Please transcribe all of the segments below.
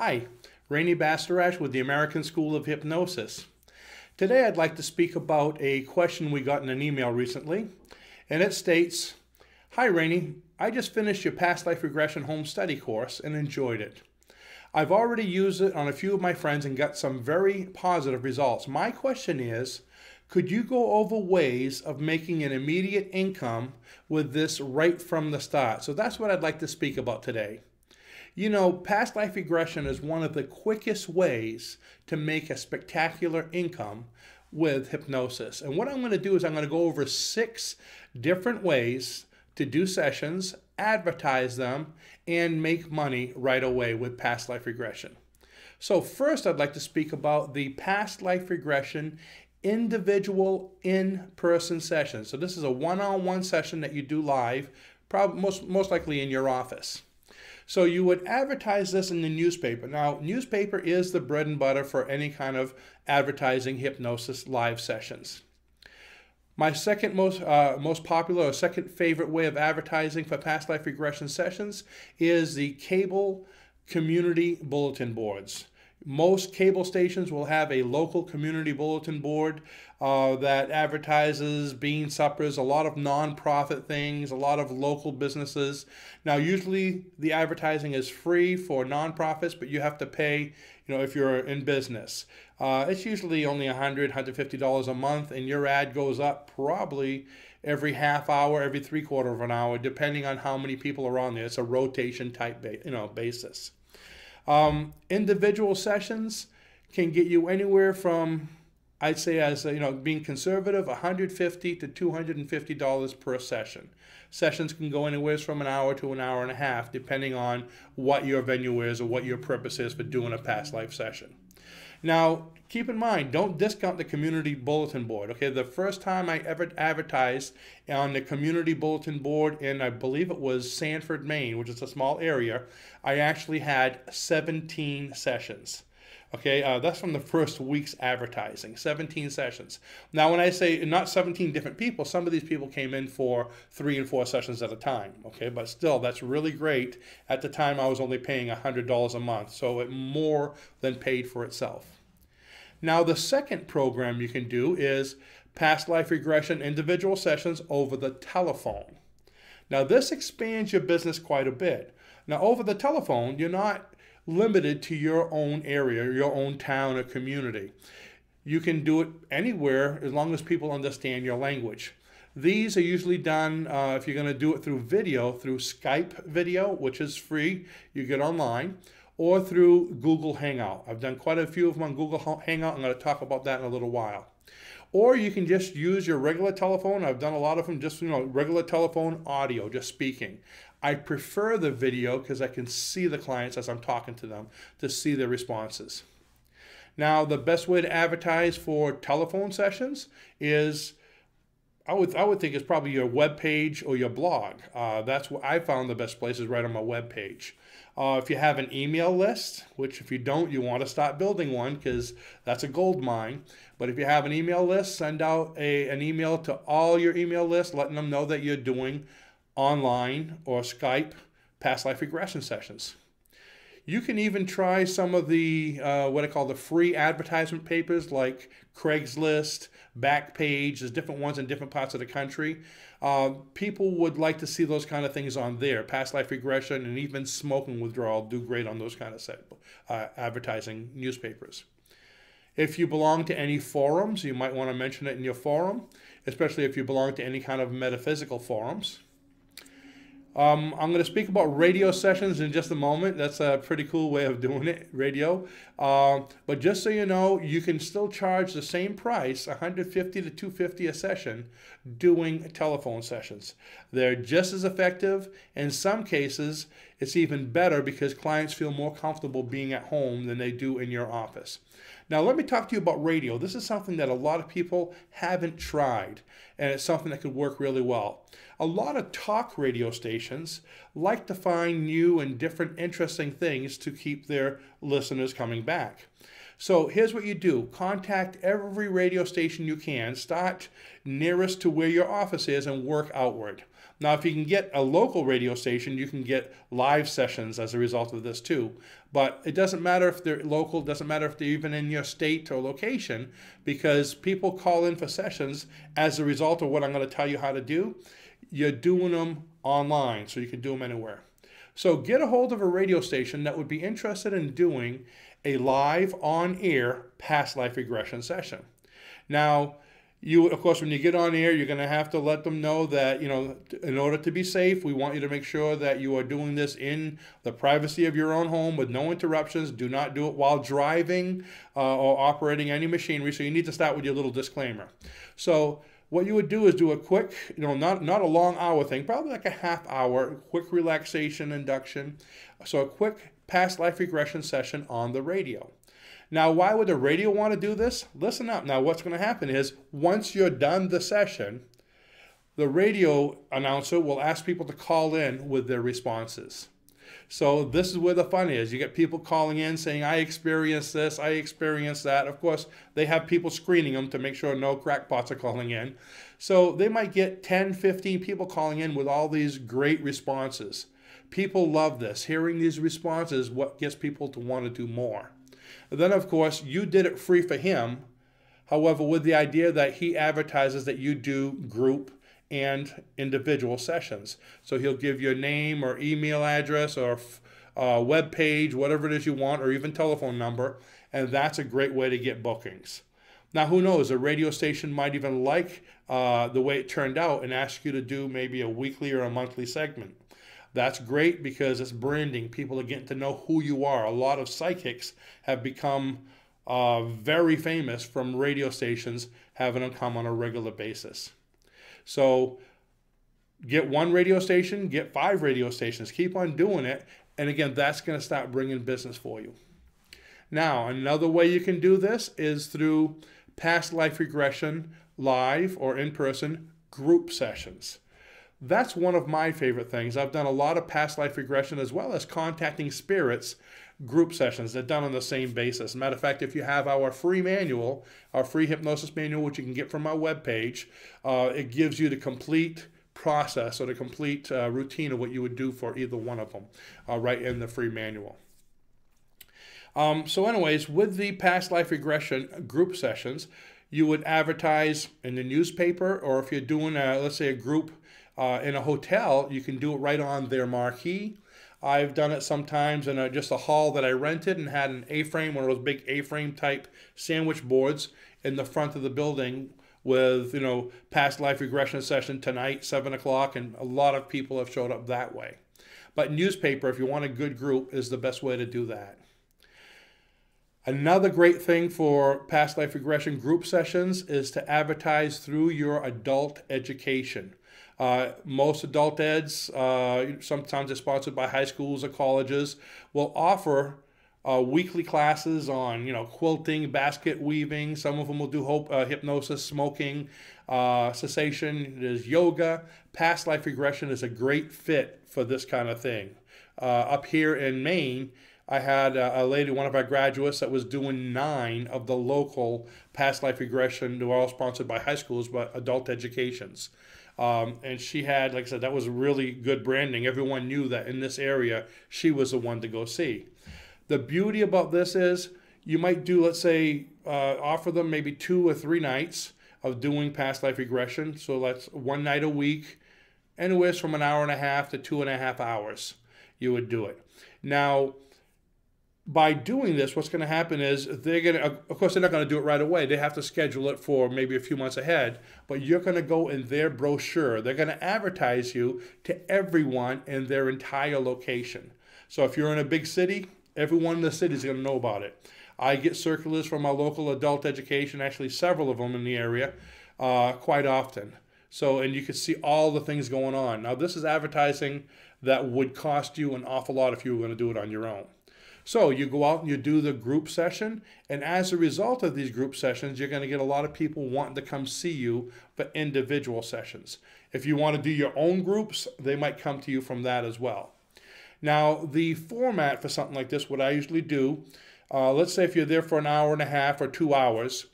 Hi, Rainey Bastarash with the American School of Hypnosis. Today I'd like to speak about a question we got in an email recently, and it states, "Hi Rainey, I just finished your Past Life Regression home study course and enjoyed it. I've already used it on a few of my friends and got some very positive results. My question is, could you go over ways of making an immediate income with this right from the start?" So that's what I'd like to speak about today. You know, past life regression is one of the quickest ways to make a spectacular income with hypnosis. And what I'm going to do is I'm going to go over 6 different ways to do sessions, advertise them, and make money right away with past life regression. So first, I'd like to speak about the past life regression individual in-person session. So this is a one-on-one session that you do live, probably most likely in your office. So you would advertise this in the newspaper. Now, newspaper is the bread and butter for any kind of advertising hypnosis live sessions. My second most popular or second favorite way of advertising for past life regression sessions is the cable community bulletin boards. Most cable stations will have a local community bulletin board that advertises bean suppers, a lot of nonprofit things, a lot of local businesses. Now, usually the advertising is free for nonprofits, but you have to pay, if you're in business. It's usually only $100, $150 a month, and your ad goes up probably every half hour, every 3/4 of an hour, depending on how many people are on there. It's a rotation type basis. Individual sessions can get you anywhere from, I'd say, as being conservative, $150 to $250 per session. Sessions can go anywhere from an hour to an hour and a half, depending on what your venue is or what your purpose is for doing a past life session. Now, keep in mind, don't discount the community bulletin board. Okay, the first time I ever advertised on the community bulletin board in, I believe it was Sanford, Maine, which is a small area, I actually had 17 sessions. Okay, that's from the first week's advertising, 17 sessions. Now, when I say not 17 different people, some of these people came in for 3 and 4 sessions at a time. Okay, but still, that's really great. At the time, I was only paying $100 a month, so it more than paid for itself. Now, the second program you can do is past life regression individual sessions over the telephone. Now, this expands your business quite a bit. Now, over the telephone, you're not limited to your own area, your own town or community. You can do it anywhere as long as people understand your language. These are usually done, if you're going to do it through video, through Skype video, which is free, you get online, or through Google Hangout. I've done quite a few of them on Google Hangout. I'm going to talk about that in a little while. Or you can just use your regular telephone. I've done a lot of them just, regular telephone audio, just speaking. I prefer the video because I can see the clients as I'm talking to them to see their responses. Now, the best way to advertise for telephone sessions is, I would think it's probably your web page or your blog. That's what I found the best place is right on my web page. If you have an email list, which if you don't, you want to start building one because that's a gold mine. But if you have an email list, send out an email to all your email lists, letting them know that you're doing online or Skype past life regression sessions. You can even try some of the what I call the free advertisement papers like Craigslist, Backpage. There's different ones in different parts of the country. People would like to see those kind of things on there. Past life regression and even smoking withdrawal do great on those kind of advertising newspapers. If you belong to any forums, you might want to mention it in your forum, especially if you belong to any kind of metaphysical forums. I'm going to speak about radio sessions in just a moment. That's a pretty cool way of doing it, radio. But just so you know, you can still charge the same price, $150 to $250 a session, doing telephone sessions. They're just as effective. In some cases, it's even better because clients feel more comfortable being at home than they do in your office. Now, let me talk to you about radio. This is something that a lot of people haven't tried, and it's something that could work really well. A lot of talk radio stations like to find new and different interesting things to keep their listeners coming back. So here's what you do. Contact every radio station you can. Start nearest to where your office is and work outward. Now, if you can get a local radio station, you can get live sessions as a result of this too. But it doesn't matter if they're local, doesn't matter if they're even in your state or location, because people call in for sessions as a result of what I'm going to tell you how to do. You're doing them online, so you can do them anywhere. So get a hold of a radio station that would be interested in doing a live on-air past life regression session. Now, of course, when you get on air, you're going to have to let them know that, in order to be safe, we want you to make sure that you are doing this in the privacy of your own home with no interruptions. Do not do it while driving or operating any machinery. So you need to start with your little disclaimer. So what you would do is do a quick, not a long hour thing, probably like a half hour, quick relaxation induction. So a quick past life regression session on the radio. Now, why would the radio want to do this? Listen up. Now, what's going to happen is once you're done the session, the radio announcer will ask people to call in with their responses. So this is where the fun is. You get people calling in saying, I experienced this, I experienced that. Of course, they have people screening them to make sure no crackpots are calling in. So they might get 10, 15 people calling in with all these great responses. People love this. Hearing these responses, what gets people to want to do more. Then, of course, you did it free for him. However, with the idea that he advertises that you do group and individual sessions. So he'll give you a name or email address or web page, whatever it is you want, or even telephone number. And that's a great way to get bookings. Now, who knows? A radio station might even like the way it turned out and ask you to do maybe a weekly or a monthly segment. That's great because it's branding. People are getting to know who you are. A lot of psychics have become very famous from radio stations having them come on a regular basis. So get one radio station, get 5 radio stations. Keep on doing it. And again, that's going to start bringing business for you. Now, another way you can do this is through past life regression, live or in-person group sessions. That's one of my favorite things. I've done a lot of past life regression as well as contacting spirits group sessions. They're done on the same basis. Matter of fact, if you have our free manual, our free hypnosis manual, which you can get from our webpage, it gives you the complete process or the complete routine of what you would do for either one of them right in the free manual. So anyways, with the past life regression group sessions, you would advertise in the newspaper, or if you're doing, let's say, a group in a hotel, you can do it right on their marquee. I've done it sometimes in just a hall that I rented and had an A-frame, one of those big A-frame type sandwich boards in the front of the building with, past life regression session tonight, 7 o'clock, and a lot of people have showed up that way. But newspaper, if you want a good group, is the best way to do that. Another great thing for past life regression group sessions is to advertise through your adult education. Most adult eds, sometimes they're sponsored by high schools or colleges, will offer weekly classes on, quilting, basket weaving. Some of them will do hypnosis, smoking, cessation. There's yoga. Past life regression is a great fit for this kind of thing. Up here in Maine, I had a lady, one of our graduates, that was doing 9 of the local past life regression. They were all sponsored by high schools, but adult educations. And she had, like I said, that was really good branding. Everyone knew that in this area, she was the one to go see. The beauty about this is you might do, let's say, offer them maybe 2 or 3 nights of doing past life regression. So that's 1 night a week, anywhere from an hour and a half to 2.5 hours, you would do it. Now, by doing this, what's going to happen is of course, they're not going to do it right away. They have to schedule it for maybe a few months ahead, but you're going to go in their brochure. They're going to advertise you to everyone in their entire location. So if you're in a big city, everyone in the city is going to know about it. I get circulars from our local adult education, actually several of them in the area, quite often. So, and you can see all the things going on. Now, this is advertising that would cost you an awful lot if you were going to do it on your own. So you go out and you do the group session, and as a result of these group sessions, you're going to get a lot of people wanting to come see you for individual sessions. If you want to do your own groups, they might come to you from that as well. Now, the format for something like this, what I usually do, let's say if you're there for an hour and a half or 2 hours,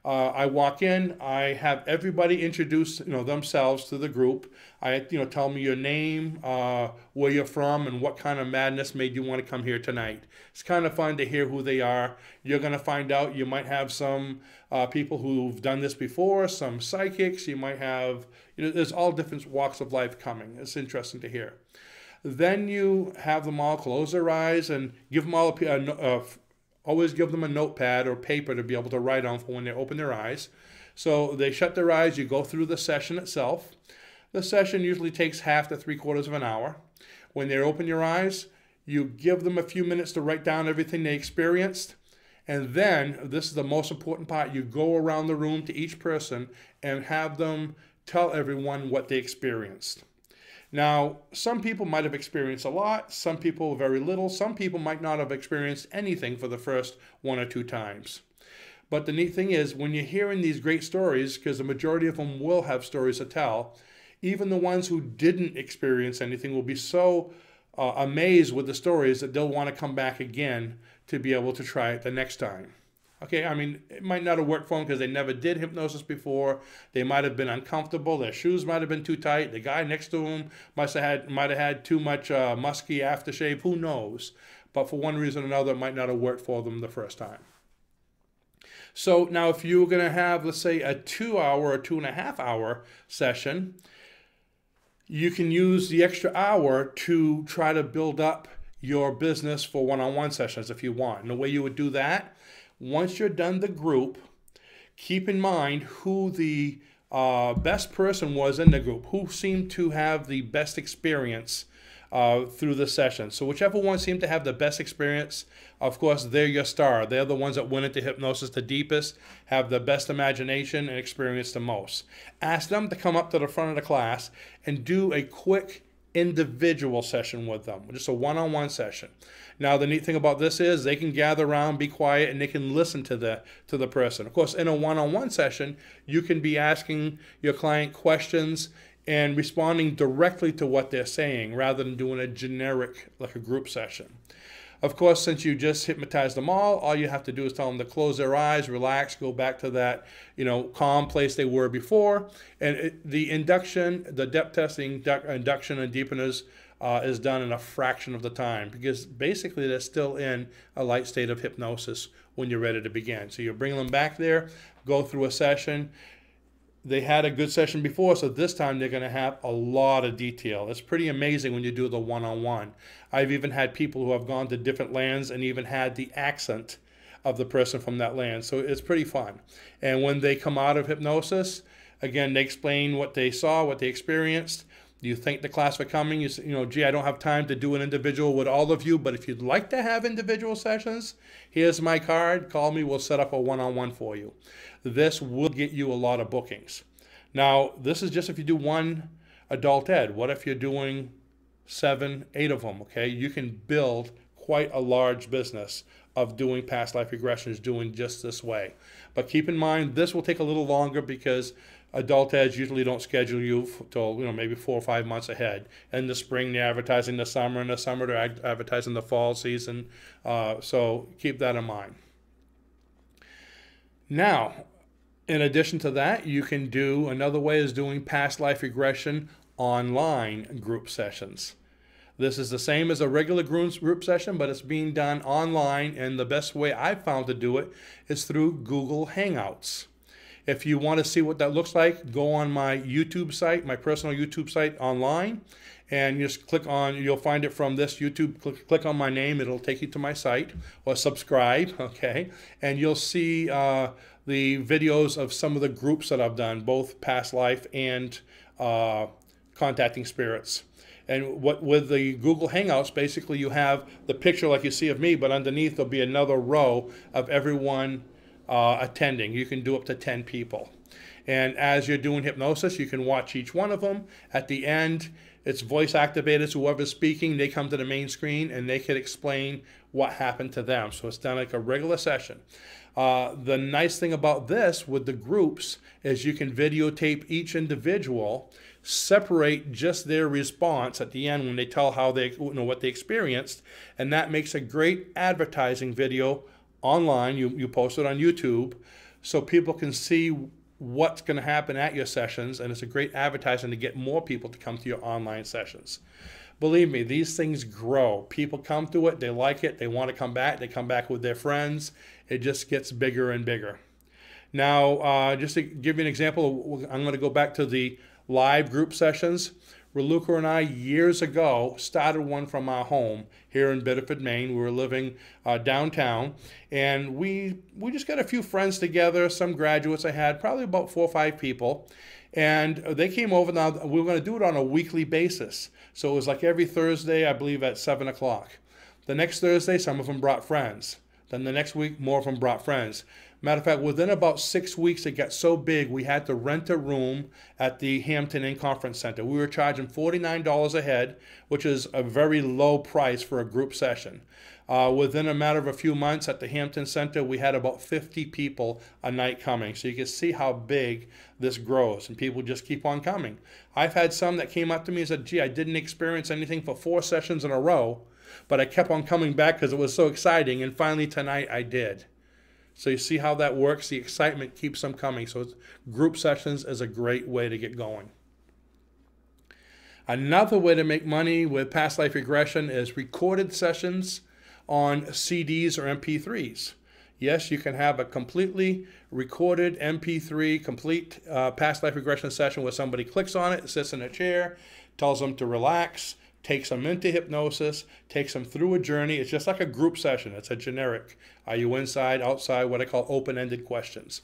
I walk in, I have everybody introduce themselves to the group. I tell me your name, where you're from, and what kind of madness made you want to come here tonight. It's kind of fun to hear who they are. You're going to find out you might have some people who've done this before, some psychics. You might have, there's all different walks of life coming. It's interesting to hear. Then you have them all close their eyes and give them all always give them a notepad or paper to be able to write on for when they open their eyes. So they shut their eyes, you go through the session itself. The session usually takes half to 3/4 of an hour. When they open your eyes, you give them a few minutes to write down everything they experienced. And then, this is the most important part, you go around the room to each person and have them tell everyone what they experienced. Now, some people might have experienced a lot, some people very little, some people might not have experienced anything for the first 1 or 2 times. But the neat thing is, when you're hearing these great stories, because the majority of them will have stories to tell, even the ones who didn't experience anything will be so amazed with the stories that they'll want to come back again to be able to try it the next time. Okay, I mean, it might not have worked for them because they never did hypnosis before. They might have been uncomfortable. Their shoes might have been too tight. The guy next to them might have had too much musky aftershave. Who knows? But for one reason or another, it might not have worked for them the first time. So now if you're going to have, let's say, a 2-hour or 2.5-hour session, you can use the extra hour to try to build up your business for one-on-one sessions if you want. And the way you would do that, once you're done the group, keep in mind who the best person was in the group, who seemed to have the best experience through the session. So whichever one seemed to have the best experience, of course, they're your star. They're the ones that went into hypnosis the deepest, have the best imagination, and experience the most. Ask them to come up to the front of the class and do a quick individual session with them, just a one-on-one session. Now, the neat thing about this is they can gather around, be quiet, and they can listen to the person. Of course, in a one-on-one session, you can be asking your client questions and responding directly to what they're saying rather than doing a generic, like a group session. Of course, since you just hypnotized them all you have to do is tell them to close their eyes, relax, go back to that, calm place they were before. And the induction, the depth testing, induction and deepeners is done in a fraction of the time because basically they're still in a light state of hypnosis when you're ready to begin. So you're bringing them back there, go through a session. They had a good session before, so this time they're going to have a lot of detail. It's pretty amazing when you do the one-on-one. I've even had people who have gone to different lands and even had the accent of the person from that land. So it's pretty fun. And when they come out of hypnosis, again, they explain what they saw, what they experienced. You thank the class for coming. You say, gee, I don't have time to do an individual with all of you, but if you'd like to have individual sessions, here's my card. Call me. We'll set up a one-on-one for you. This will get you a lot of bookings. Now, this is just if you do one adult ed. What if you're doing 7, 8 of them, okay? You can build quite a large business of doing past life regressions, doing just this way. But keep in mind, this will take a little longer because adult eds usually don't schedule you till maybe 4 or 5 months ahead. In the spring, they're advertising the summer. In the summer, they're advertising the fall season. So keep that in mind. Now, in addition to that, you can do another way is doing past life regression online group sessions. This is the same as a regular group session, but it's being done online, and the best way I've found to do it is through Google Hangouts. If you want to see what that looks like, go on my YouTube site, my personal YouTube site online, and just click on, you'll find it from this YouTube, click on my name, it'll take you to my site, or subscribe, okay, and you'll see the videos of some of the groups that I've done, both past life and contacting spirits. And with the Google Hangouts, basically you have the picture like you see of me, but underneath there'll be another row of everyone attending. You can do up to 10 people. And as you're doing hypnosis, you can watch each one of them. At the end, it's voice activated, so whoever's speaking, they come to the main screen and they can explain what happened to them. So it's done like a regular session. The nice thing about this with the groups is you can videotape each individual, separate just their response at the end when they tell how they, what they experienced, and that makes a great advertising video online. You post it on YouTube so people can see what's going to happen at your sessions, and it's a great advertising to get more people to come to your online sessions. Believe me, these things grow. People come to it, they like it, they want to come back, they come back with their friends. It just gets bigger and bigger. Now, just to give you an example, I'm going to go back to the live group sessions. Raluca and I, years ago, started one from our home here in Biddeford, Maine. We were living downtown, and we just got a few friends together, some graduates I had, probably about 4 or 5 people, and they came over. Now, we were going to do it on a weekly basis, so it was like every Thursday, I believe, at 7 o'clock. The next Thursday, some of them brought friends. Then the next week, more of them brought friends. Matter of fact, within about 6 weeks, it got so big, we had to rent a room at the Hampton Inn Conference Center. We were charging $49 a head, which is a very low price for a group session. Within a matter of a few months at the Hampton Center, we had about 50 people a night coming. So you can see how big this grows, and people just keep on coming. I've had some that came up to me and said, gee, I didn't experience anything for 4 sessions in a row, but I kept on coming back because it was so exciting, and finally tonight I did. So you see how that works? The excitement keeps them coming. So group sessions is a great way to get going. Another way to make money with Past Life Regression is recorded sessions on CDs or MP3s. Yes, you can have a completely recorded MP3, complete Past Life Regression session where somebody clicks on it, sits in a chair, tells them to relax, takes them into hypnosis, takes them through a journey. It's just like a group session. It's a generic. Are you inside, outside, what I call open-ended questions.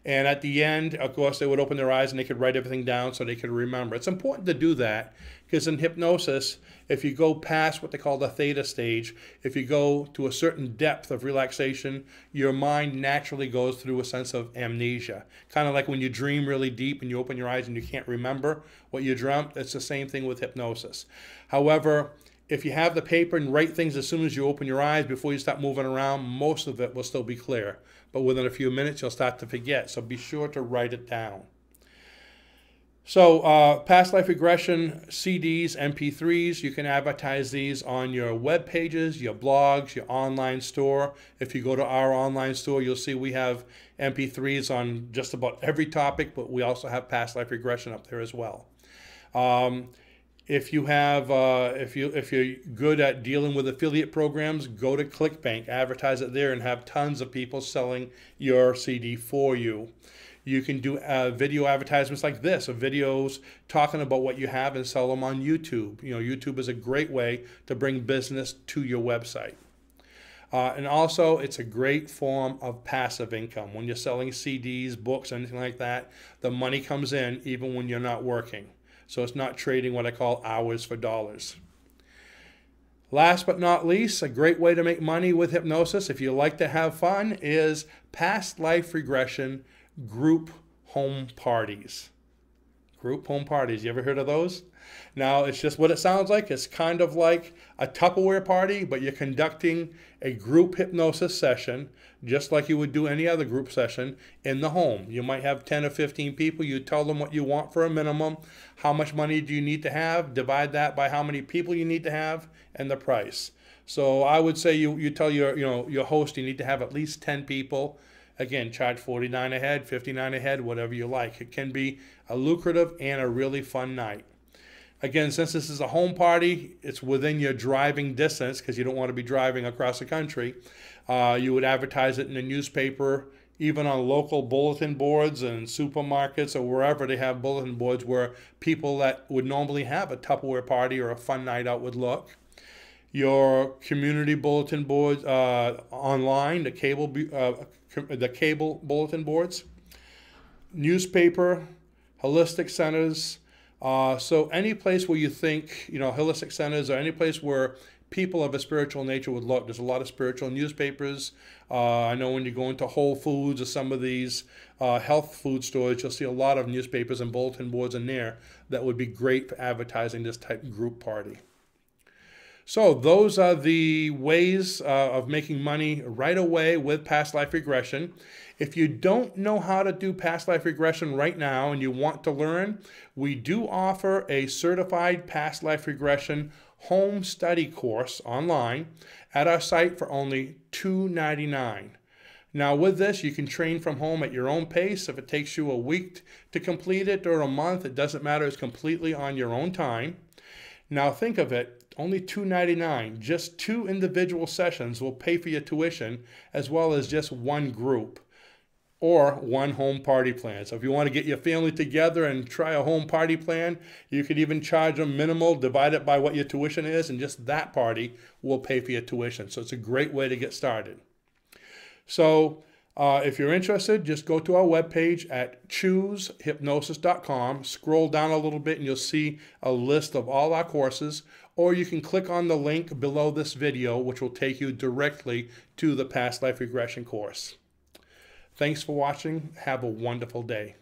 And at the end, of course, they would open their eyes and they could write everything down so they could remember. It's important to do that because in hypnosis, if you go past what they call the theta stage, if you go to a certain depth of relaxation, your mind naturally goes through a sense of amnesia. Kind of like when you dream really deep and you open your eyes and you can't remember what you dreamt. It's the same thing with hypnosis. However, if you have the paper and write things as soon as you open your eyes before you start moving around, most of it will still be clear. But within a few minutes, you'll start to forget. So be sure to write it down. So Past Life Regression CDs, MP3s, you can advertise these on your web pages, your blogs, your online store. If you go to our online store, you'll see we have MP3s on just about every topic, but we also have Past Life Regression up there as well. If you have, if you're good at dealing with affiliate programs, go to ClickBank, advertise it there, and have tons of people selling your CD for you. You can do video advertisements like this, of videos talking about what you have and sell them on YouTube. You know, YouTube is a great way to bring business to your website. And also, it's a great form of passive income. When you're selling CDs, books, anything like that, the money comes in even when you're not working. So it's not trading what I call hours for dollars. Last but not least, a great way to make money with hypnosis, if you like to have fun, is Past Life Regression group home parties. Group home parties. You ever heard of those? Now, it's just what it sounds like. It's kind of like a Tupperware party, but you're conducting a group hypnosis session, just like you would do any other group session in the home. You might have 10 or 15 people. You tell them what you want for a minimum. How much money do you need to have? Divide that by how many people you need to have and the price. So I would say you tell your host you need to have at least 10 people. Again, charge $49 a head, $59 a head, whatever you like. It can be a lucrative and a really fun night. Again, since this is a home party, it's within your driving distance because you don't want to be driving across the country. You would advertise it in the newspaper, even on local bulletin boards and supermarkets or wherever they have bulletin boards where people that would normally have a Tupperware party or a fun night out would look. Your community bulletin boards online, the cable bulletin boards, newspaper, holistic centers. So any place where you think, holistic centers or any place where people of a spiritual nature would look. There's a lot of spiritual newspapers. I know when you go into Whole Foods or some of these health food stores, you'll see a lot of newspapers and bulletin boards in there that would be great for advertising this type of group party. So those are the ways of making money right away with Past Life Regression. If you don't know how to do Past Life Regression right now and you want to learn, we do offer a certified Past Life Regression home study course online at our site for only $2.99. Now with this, you can train from home at your own pace. If it takes you a week to complete it or a month, it doesn't matter. It's completely on your own time. Now think of it, only $2.99. Just 2 individual sessions will pay for your tuition, as well as just 1 group or 1 home party plan. So if you want to get your family together and try a home party plan, you could even charge them minimal, divide it by what your tuition is, and just that party will pay for your tuition. So it's a great way to get started. So if you're interested, just go to our webpage at choosehypnosis.com. Scroll down a little bit and you'll see a list of all our courses, or you can click on the link below this video, which will take you directly to the Past Life Regression course. Thanks for watching. Have a wonderful day.